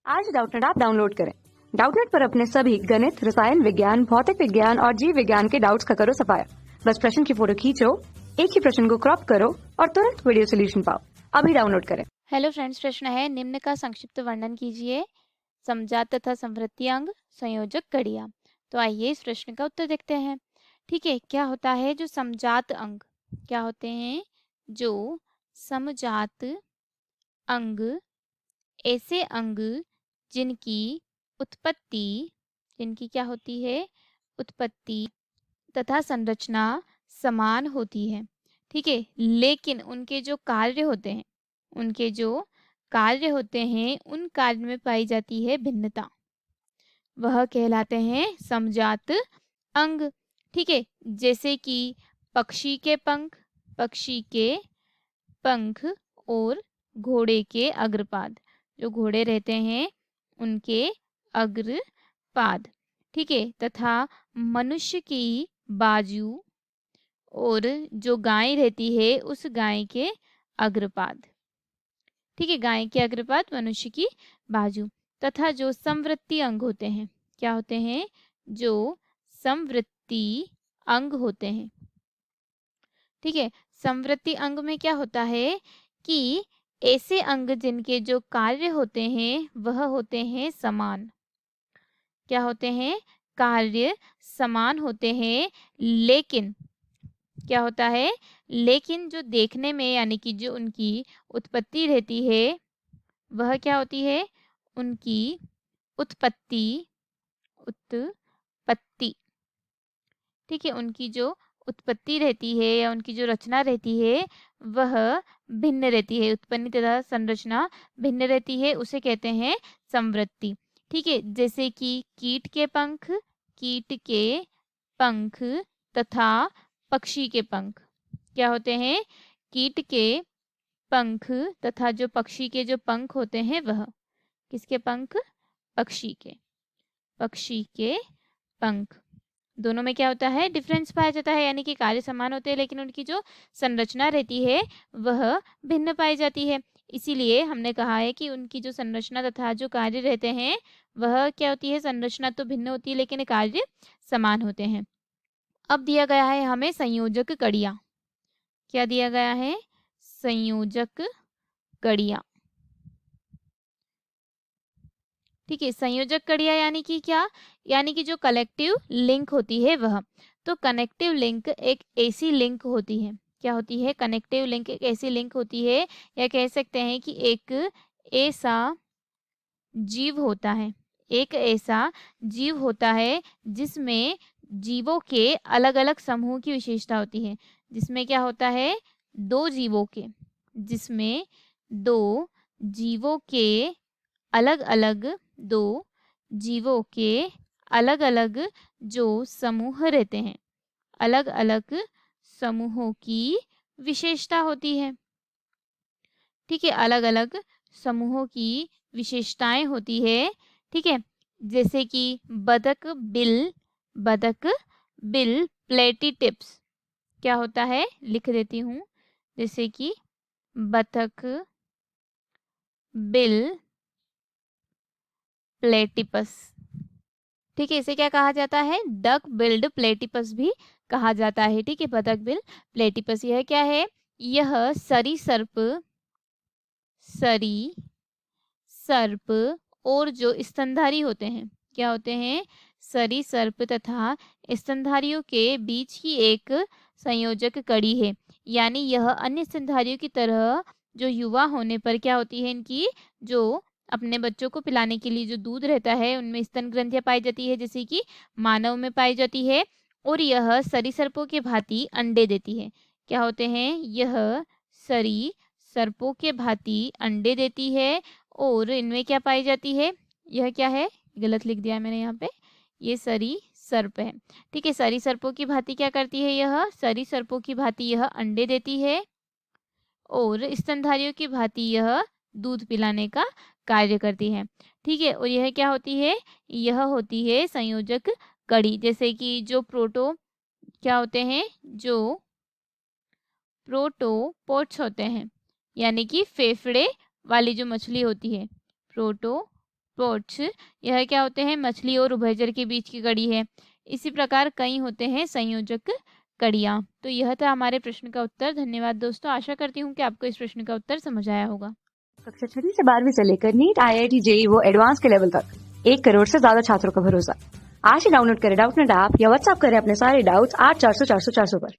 आज Doubtnut app download करें। Doubtnut पर अपने सभी गणित, रसायन विज्ञान, भौतिक विज्ञान और जीव विज्ञान के डाउट्स का करो सफाया। बस प्रश्न की फोटो खींचो, एक ही प्रश्न को क्रॉप करो और तुरंत वीडियो सोल्यूशन पाओ। अभी डाउनलोड करें। हेलो फ्रेंड्स, प्रश्न है निम्न का संक्षिप्त वर्णन कीजिए। समजात तथा समवृत्ति अंग, संयोजक कड़ियाँ। तो आइए इस प्रश्न का उत्तर देखते हैं। ठीक है, क्या होता है जो समजात अंग? क्या होते हैं जो समजात अंग? ऐसे अंग जिनकी क्या होती है? उत्पत्ति तथा संरचना समान होती है। ठीक है, लेकिन उनके जो कार्य होते हैं उन कार्य में पाई जाती है भिन्नता, वह कहलाते हैं समजात अंग। ठीक है, जैसे कि पक्षी के पंख और घोड़े के अग्रपाद। जो घोड़े रहते हैं उनके अग्रपाद। ठीक है, तथा मनुष्य की बाजू और जो गाय रहती है उस गाय के अग्रपाद। ठीक है, गाय के अग्रपाद, मनुष्य की बाजू। तथा जो समवृत्ति अंग होते हैं, क्या होते हैं? जो समवृत्ति अंग होते हैं। ठीक है, समवृत्ति अंग में क्या होता है कि ऐसे अंग जिनके जो कार्य होते हैं वह होते हैं समान। क्या होते हैं? कार्य समान होते हैं, लेकिन क्या होता है? लेकिन जो देखने में, यानी कि जो उनकी उत्पत्ति रहती है वह क्या होती है? उनकी उत्पत्ति ठीक है, उनकी जो उत्पत्ति रहती है या उनकी जो रचना रहती है वह भिन्न रहती है। उत्पत्ति तथा संरचना भिन्न रहती है, उसे कहते हैं समवृत्ति। ठीक है, जैसे कि कीट के पंख तथा पक्षी के पंख। क्या होते हैं? कीट के पंख तथा जो पक्षी के जो पंख होते हैं वह किसके पंख? पक्षी के पंख। दोनों में क्या होता है? डिफरेंस पाया जाता है, यानी कि कार्य समान होते हैं लेकिन उनकी जो संरचना रहती है वह भिन्न पाई जाती है। इसीलिए हमने कहा है कि उनकी जो संरचना तथा जो कार्य रहते हैं वह क्या होती है? संरचना तो भिन्न होती है लेकिन कार्य समान होते हैं। अब दिया गया है हमें संयोजक कड़ियाँ। क्या दिया गया है? संयोजक कड़ियाँ। ठीक है, संयोजक कड़ियाँ यानी कि क्या? यानी कि जो कलेक्टिव लिंक होती है वह। तो कनेक्टिव लिंक एक ऐसी लिंक होती है। क्या होती है? कनेक्टिव लिंक एक ऐसी लिंक होती है, या कह सकते हैं कि एक ऐसा जीव होता है जिसमें जीवों के अलग अलग समूह की विशेषता होती है। जिसमें क्या होता है? दो जीवों के अलग अलग जो समूह रहते हैं, अलग अलग समूहों की विशेषता होती है। ठीक है, अलग अलग समूहों की विशेषताएं होती है। ठीक है, जैसे कि बतख बिल प्लेटी टिप्स। क्या होता है? लिख देती हूँ। जैसे कि बतख बिल प्लेटिपस। ठीक है, इसे क्या कहा जाता है? डक बिल्ड प्लेटिपस भी कहा जाता है। ठीक है, बतख बिल प्लेटिपस। यह क्या है? यह सरीसर्प और जो स्तनधारी होते हैं, क्या होते हैं? सरीसर्प तथा स्तनधारियों के बीच की एक संयोजक कड़ी है। यानी यह अन्य स्तनधारियों की तरह जो युवा होने पर क्या होती है? इनकी जो अपने बच्चों को पिलाने के लिए जो दूध रहता है उनमें स्तन ग्रंथियां पाई जाती है, जैसे कि मानव में पाई जाती है। और यह सरीसर्पों के भांति अंडे देती है। क्या होते हैं? यह सरीसर्पों के भांति अंडे देती है और इनमें क्या पाई जाती है? यह क्या है? गलत लिख दिया है मैंने यहाँ पे, ये सरीसर्प है। ठीक है, सरीसर्पों की भांति क्या करती है? यह सरीसर्पों की भांति यह अंडे देती है और स्तनधारियों की भांति यह दूध पिलाने का कार्य करती है। ठीक है, और यह क्या होती है? यह होती है संयोजक कड़ी। जैसे कि जो क्या होते हैं? जो प्रोटोपोड्स होते हैं, यानी कि फेफड़े वाली जो मछली होती है, प्रोटोपोड्स स्पोर्ट्स, यह क्या होते हैं, मछली और उभयचर के बीच की कड़ी है। इसी प्रकार कई होते हैं संयोजक कड़ियाँ। तो यह था हमारे प्रश्न का उत्तर। धन्यवाद दोस्तों, आशा करती हूँ कि आपको इस प्रश्न का उत्तर समझ आया होगा। कक्षा 6 से 12वीं से लेकर नीट, IIT, JEE वो एडवांस के लेवल तक 1 करोड़ से ज्यादा छात्रों का भरोसा। आज ही डाउनलोड करें डाउटनेट ऐप या व्हाट्सएप करें अपने सारे डाउट्स 8400 400 400 पर।